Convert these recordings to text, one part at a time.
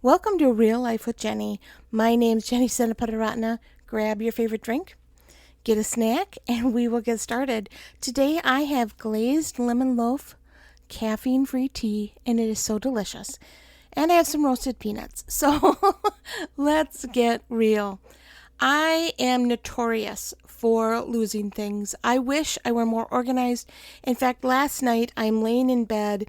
Welcome to Real Life with Jenny. My name's Jenny Senaparatna. Grab your favorite drink, get a snack, and we will get started. Today I have glazed lemon loaf, caffeine-free tea, and it is so delicious. And I have some roasted peanuts. So let's get real. I am notorious for losing things. I wish I were more organized. In fact, last night I'm laying in bed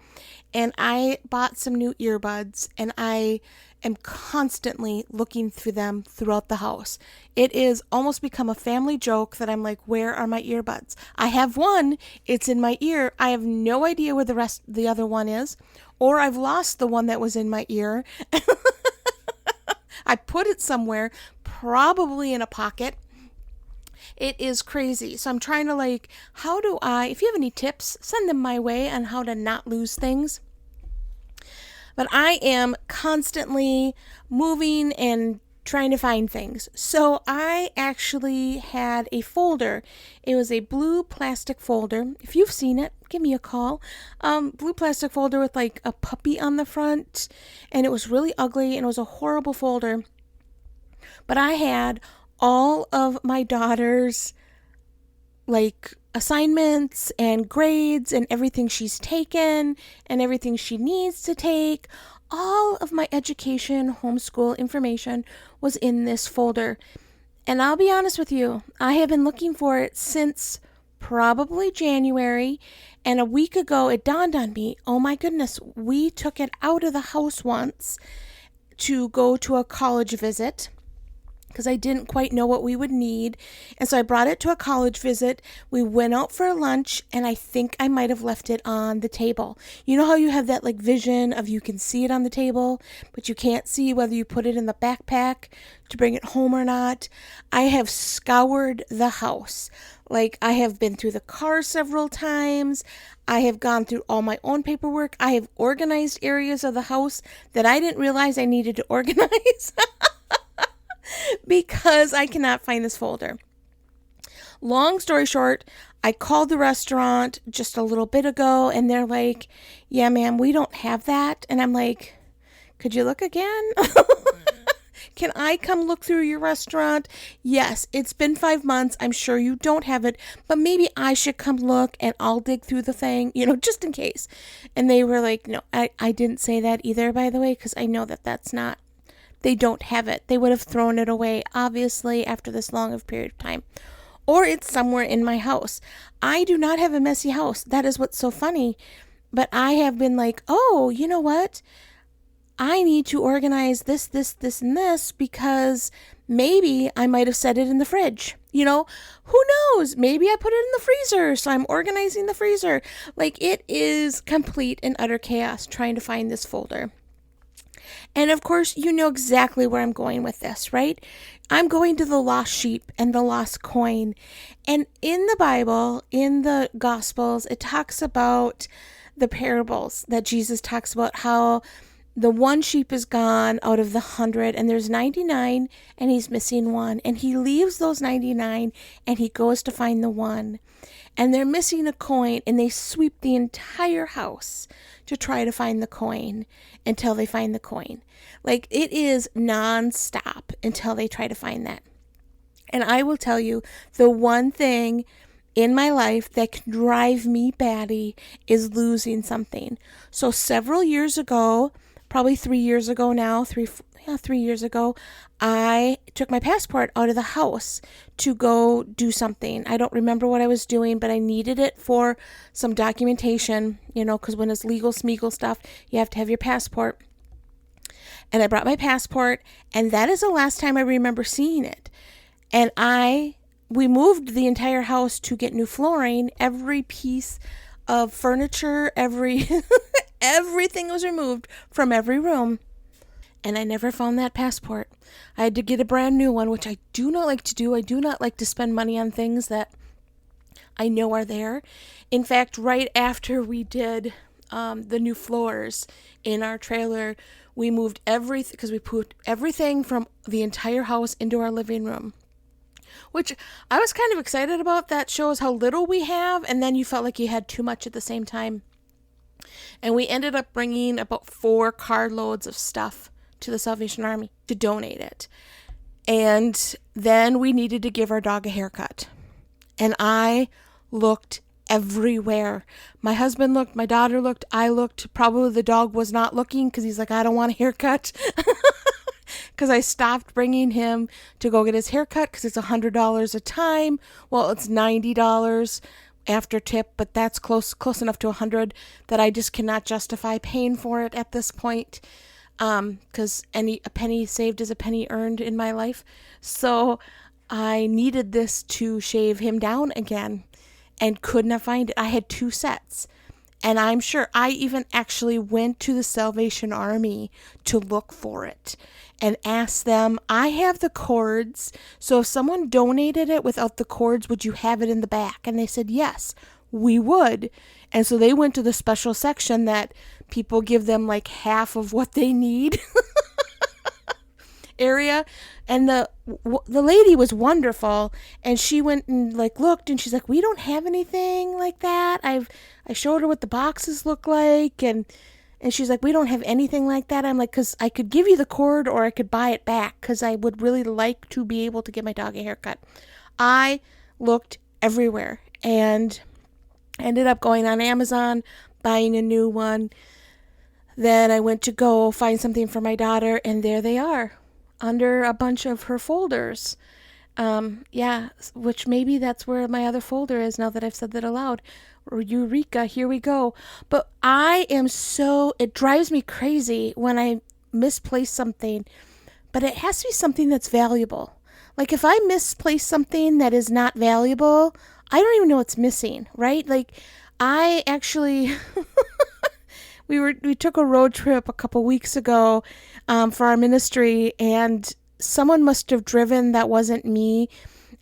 and I bought some new earbuds and I am constantly looking through them throughout the house. It is almost become a family joke that I'm like, where are my earbuds? I have one, it's in my ear. I have no idea where the other one is, or I've lost the one that was in my ear. I put it somewhere, probably in a pocket. It is crazy. So I'm trying to if you have any tips, send them my way on how to not lose things. But I am constantly moving and trying to find things. So I actually had a folder. It was a blue plastic folder. If you've seen it, give me a call. Blue plastic folder with like a puppy on the front. And it was really ugly and it was a horrible folder. But I had all of my daughter's assignments and grades and everything she's taken and everything she needs to take. All of my education, homeschool information was in this folder. And I'll be honest with you, I have been looking for it since probably January. And a week ago, it dawned on me, oh my goodness, we took it out of the house once to go to a college visit, because I didn't quite know what we would need. And so I brought it to a college visit. We went out for lunch, and I think I might have left it on the table. You know how you have that vision of you can see it on the table, but you can't see whether you put it in the backpack to bring it home or not? I have scoured the house. I have been through the car several times. I have gone through all my own paperwork. I have organized areas of the house that I didn't realize I needed to organize. Because I cannot find this folder. Long story short, I called the restaurant just a little bit ago and they're like, yeah, ma'am, we don't have that. And I'm like, could you look again? Can I come look through your restaurant? Yes, it's been 5 months. I'm sure you don't have it, but maybe I should come look and I'll dig through the thing, just in case. And they were like, no, I didn't say that either, by the way, because I know that that's not. They don't have it. They would have thrown it away, obviously, after this long of period of time. Or it's somewhere in my house. I do not have a messy house. That is what's so funny. But I have been like, oh, you know what? I need to organize this, and this because maybe I might have set it in the fridge. Who knows? Maybe I put it in the freezer, so I'm organizing the freezer. It is complete and utter chaos trying to find this folder. And of course, you know exactly where I'm going with this, right? I'm going to the lost sheep and the lost coin. And in the Bible, in the Gospels, it talks about the parables that Jesus talks about how the one sheep is gone out of the 100 and there's 99 and he's missing one. And he leaves those 99 and he goes to find the one. And they're missing a coin and they sweep the entire house to try to find the coin until they find the coin. It is nonstop until they try to find that. And I will tell you, the one thing in my life that can drive me batty is losing something. So several years ago, probably 3 years ago now, 3 years ago, I took my passport out of the house to go do something. I don't remember what I was doing, but I needed it for some documentation, because when it's legal smeagol stuff, you have to have your passport. And I brought my passport, and that is the last time I remember seeing it. And we moved the entire house to get new flooring. Every piece of furniture, everything was removed from every room. And I never found that passport. I had to get a brand new one, which I do not like to do. I do not like to spend money on things that I know are there. In fact, right after we did the new floors in our trailer, we moved everything, because we put everything from the entire house into our living room, which I was kind of excited about. That shows how little we have, and then you felt like you had too much at the same time. And we ended up bringing about 4 carloads of stuff to the Salvation Army to donate it. And then we needed to give our dog a haircut. And I looked everywhere. My husband looked, my daughter looked, I looked. Probably the dog was not looking because he's like, I don't want a haircut. Because I stopped bringing him to go get his haircut because it's $100 a time. Well, it's $90 after tip, but that's close enough to $100 that I just cannot justify paying for it at this point. Because a penny saved is a penny earned in my life. So I needed this to shave him down again and could not find it. I had 2 sets. And I'm sure I even actually went to the Salvation Army to look for it and asked them, I have the cords, so if someone donated it without the cords, would you have it in the back? And they said, yes, we would. And so they went to the special section that people give them like half of what they need area. And the lady was wonderful, and she went and like looked, and she's like, we don't have anything like that. I showed her what the boxes look like, and she's like, we don't have anything like that. I'm like, because I could give you the cord or I could buy it back because I would really like to be able to get my dog a haircut. I looked everywhere and ended up going on Amazon, buying a new one. Then I went to go find something for my daughter, and there they are under a bunch of her folders. Which maybe that's where my other folder is now that I've said that aloud. Eureka, here we go. But it drives me crazy when I misplace something, but it has to be something that's valuable. Like if I misplace something that is not valuable, I don't even know what's missing, right? Like I actually, we took a road trip a couple weeks ago for our ministry, and someone must have driven that wasn't me.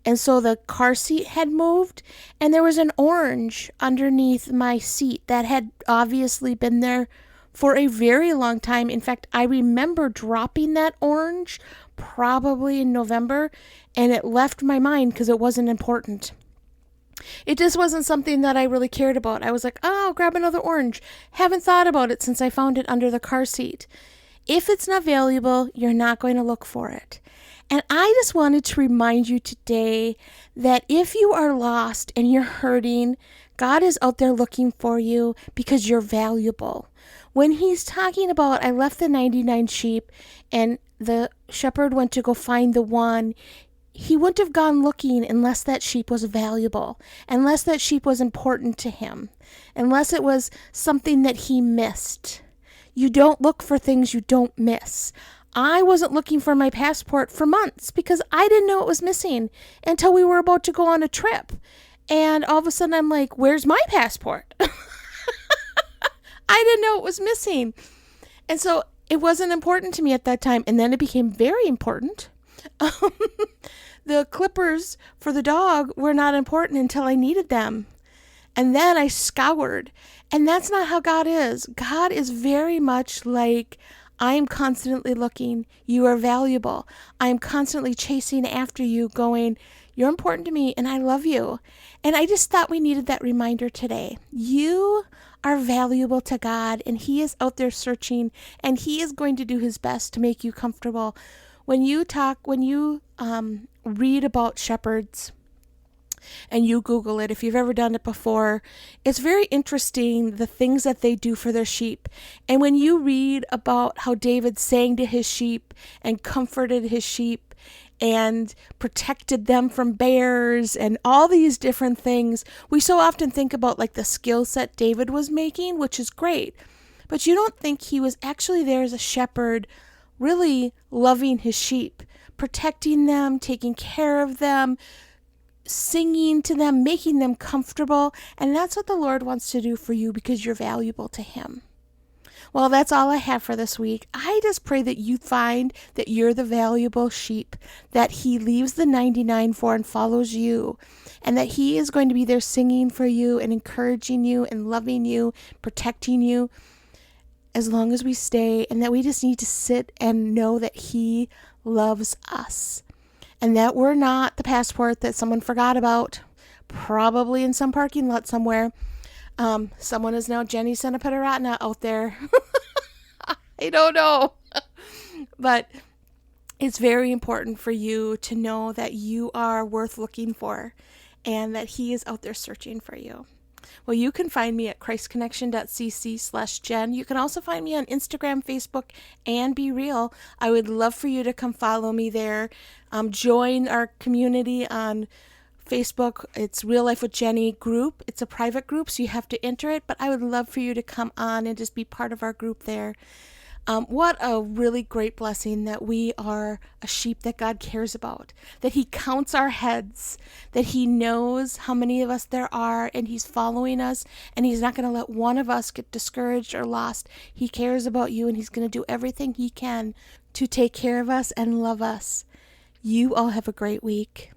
And so the car seat had moved, and there was an orange underneath my seat that had obviously been there for a very long time. In fact, I remember dropping that orange probably in November, and it left my mind because it wasn't important. It just wasn't something that I really cared about. I was like, oh, I'll grab another orange. Haven't thought about it since I found it under the car seat. If it's not valuable, you're not going to look for it. And I just wanted to remind you today that if you are lost and you're hurting, God is out there looking for you because you're valuable. When he's talking about, I left the 99 sheep and the shepherd went to go find the one, he wouldn't have gone looking unless that sheep was valuable, unless that sheep was important to him, unless it was something that he missed. You don't look for things you don't miss. I wasn't looking for my passport for months because I didn't know it was missing until we were about to go on a trip. And all of a sudden I'm like, where's my passport? I didn't know it was missing. And so it wasn't important to me at that time. And then it became very important. The clippers for the dog were not important until I needed them. And then I scoured. And that's not how God is. God is very much like, I am constantly looking. You are valuable. I am constantly chasing after you, going, you're important to me and I love you. And I just thought we needed that reminder today. You are valuable to God, and he is out there searching, and he is going to do his best to make you comfortable. When you read about shepherds, and you Google it, if you've ever done it before, it's very interesting the things that they do for their sheep. And when you read about how David sang to his sheep and comforted his sheep and protected them from bears and all these different things, we so often think about like the skill set David was making, which is great. But you don't think he was actually there as a shepherd, really loving his sheep, protecting them, taking care of them, singing to them, making them comfortable. And that's what the Lord wants to do for you because you're valuable to him. Well, that's all I have for this week. I just pray that you find that you're the valuable sheep that he leaves the 99 for and follows you, and that he is going to be there singing for you and encouraging you and loving you, protecting you as long as we stay, and that we just need to sit and know that he loves us. And that we're not the passport that someone forgot about, probably in some parking lot somewhere. Someone is now Jenny Senapetaratna out there. I don't know. But it's very important for you to know that you are worth looking for and that He is out there searching for you. Well, you can find me at christconnection.cc/Jen. You can also find me on Instagram, Facebook, and Be Real. I would love for you to come follow me there. Join our community on Facebook. It's Real Life with Jenny group. It's a private group, so you have to enter it, but I would love for you to come on and just be part of our group there. What a really great blessing that we are a sheep that God cares about, that He counts our heads, that He knows how many of us there are, and He's following us, and He's not going to let one of us get discouraged or lost. He cares about you, and He's going to do everything He can to take care of us and love us. You all have a great week.